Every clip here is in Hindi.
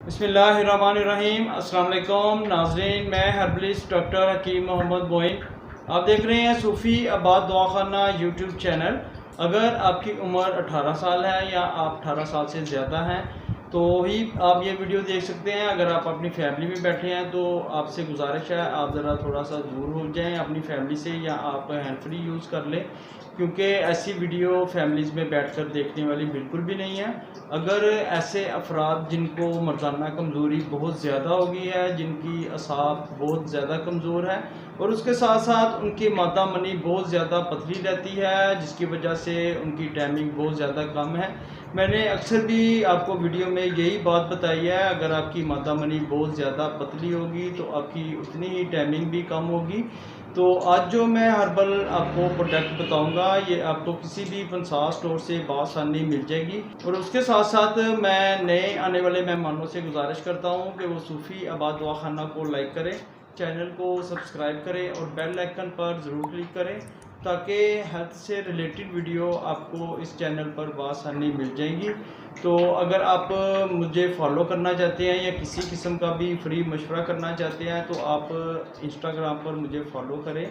बिस्मिल्लाहिर्रहमानिर्रहीम। अस्सलाम वालेकुम नाज़रीन, मैं हर्बलिस्ट डॉक्टर हकीम मोहम्मद मोइन। आप देख रहे हैं सूफ़ी आबाद दवाखाना यूट्यूब चैनल। अगर आपकी उम्र 18 साल है या आप 18 साल से ज़्यादा हैं तो ही आप ये वीडियो देख सकते हैं। अगर आप अपनी फैमिली में बैठे हैं तो आपसे गुजारिश है आप ज़रा थोड़ा सा दूर हो जाएं अपनी फैमिली से, या आप हैंड फ्री यूज़ कर लें, क्योंकि ऐसी वीडियो फैमिलीज़ में बैठकर देखने वाली बिल्कुल भी नहीं है। अगर ऐसे अफराद जिनको मर्दाना कमज़ोरी बहुत ज़्यादा हो गई है, जिनकी असाब बहुत ज़्यादा कमज़ोर है और उसके साथ साथ उनकी मादा मनी बहुत ज़्यादा पतली रहती है, जिसकी वजह से उनकी टाइमिंग बहुत ज़्यादा कम है। मैंने अक्सर भी आपको वीडियो में यही बात बताई है, अगर आपकी मादा मनी बहुत ज़्यादा पतली होगी तो आपकी उतनी ही टाइमिंग भी कम होगी। तो आज जो मैं हर्बल आपको प्रोडक्ट बताऊंगा ये आपको किसी भी पंसार स्टोर से बआसानी मिल जाएगी। और उसके साथ साथ मैं नए आने वाले मेहमानों से गुजारिश करता हूं कि वो सूफ़ी आबाद दवाखाना को लाइक करें, चैनल को सब्सक्राइब करें और बेल आइकन पर ज़रूर क्लिक करें, ताकि हेल्थ से रिलेटेड वीडियो आपको इस चैनल पर बआसानी मिल जाएंगी। तो अगर आप मुझे फॉलो करना चाहते हैं या किसी किस्म का भी फ्री मशवरा करना चाहते हैं तो आप इंस्टाग्राम पर मुझे फॉलो करें।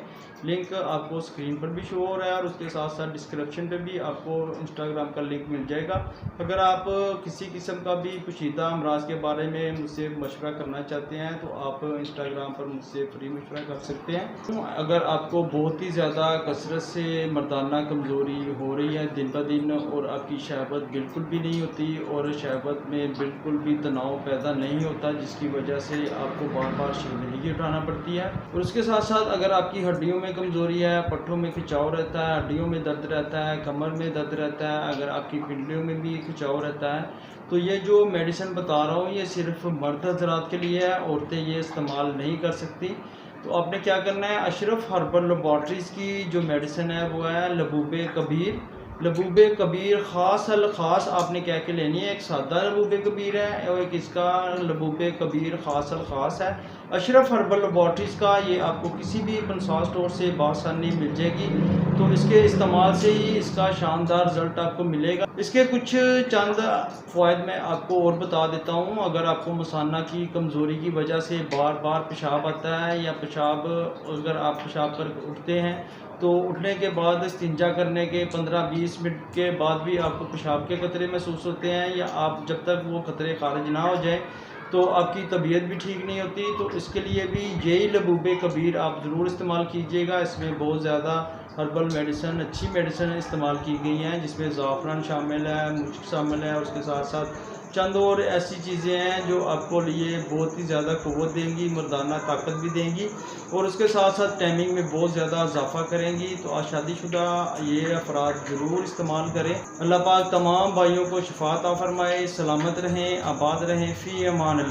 लिंक आपको स्क्रीन पर भी शो हो रहा है और उसके साथ साथ डिस्क्रिप्शन पे भी आपको इंस्टाग्राम का लिंक मिल जाएगा। अगर आप किसी किस्म का भी पोशीदा अमराज के बारे में मुझसे मशवरा करना चाहते हैं तो आप इंस्टाग्राम पर मुझसे फ्री मशवरा कर सकते हैं। अगर आपको बहुत ही ज़्यादा कसरत से मर्दाना कमज़ोरी हो रही है दिन ब दिन और आपकी शहवत बिल्कुल भी नहीं होती और शहवत में बिल्कुल भी तनाव पैदा नहीं होता, जिसकी वजह से आपको बार बार शर्मिंदगी उठाना पड़ती है, और उसके साथ साथ अगर आपकी हड्डियों में कमज़ोरी है, पट्टों में खिंचाव रहता है, हड्डियों में दर्द रहता है, कमर में दर्द रहता है, अगर आपकी पिंडलियों में भी खिंचाव रहता है, तो ये जो मेडिसिन बता रहा हूँ ये सिर्फ मर्द हज़रात के लिए है, औरतें ये इस्तेमाल नहीं कर सकती। तो आपने क्या करना है, अशरफ हर्बल लैबोरेटरीज़ की जो मेडिसिन है वो है लबूबे कबीर। लबूबे कबीर ख़ास अल ख़ास आपने क्या के लेनी है, एक सादा लबूबे कबीर है और एक इसका लबूबे कबीर ख़ास अल ख़ास है। अशरफ हर्बल लैबोरेटरीज़ का ये आपको किसी भी पंसार स्टोर से बआसानी मिल जाएगी। तो इसके इस्तेमाल से ही इसका शानदार रिज़ल्ट आपको मिलेगा। इसके कुछ चंद फ़वाइद मैं आपको और बता देता हूँ। अगर आपको मसाना की कमज़ोरी की वजह से बार बार पेशाब आता है या अगर आप पेशाब कर उठते हैं तो उठने के बाद इस्तिंजा करने के 15-20 मिनट के बाद भी आपको पेशाब के खतरे महसूस होते हैं, या आप जब तक वो खतरे खारिज ना हो जाए तो आपकी तबीयत भी ठीक नहीं होती। तो इसके लिए भी यही लबूबे कबीर आप ज़रूर इस्तेमाल कीजिएगा। इसमें बहुत ज़्यादा हर्बल मेडिसिन, अच्छी मेडिसिन इस्तेमाल की गई हैं, जिसमें ज़ाफ़रान शामिल है, मुश्क शामिल है, उसके साथ साथ चंद और ऐसी चीज़ें हैं जो आपको लिए बहुत ही ज़्यादा क़ुव्वत देंगी, मर्दाना ताकत भी देंगी और उसके साथ साथ टाइमिंग में बहुत ज़्यादा इजाफा करेंगी। तो आज शादीशुदा ये अफराद ज़रूर इस्तेमाल करें। अल्लाह पाक तमाम भाइयों को शिफा अता फरमाए, सलामत रहें, आबाद रहें, फ़ी अमान अल्लाह।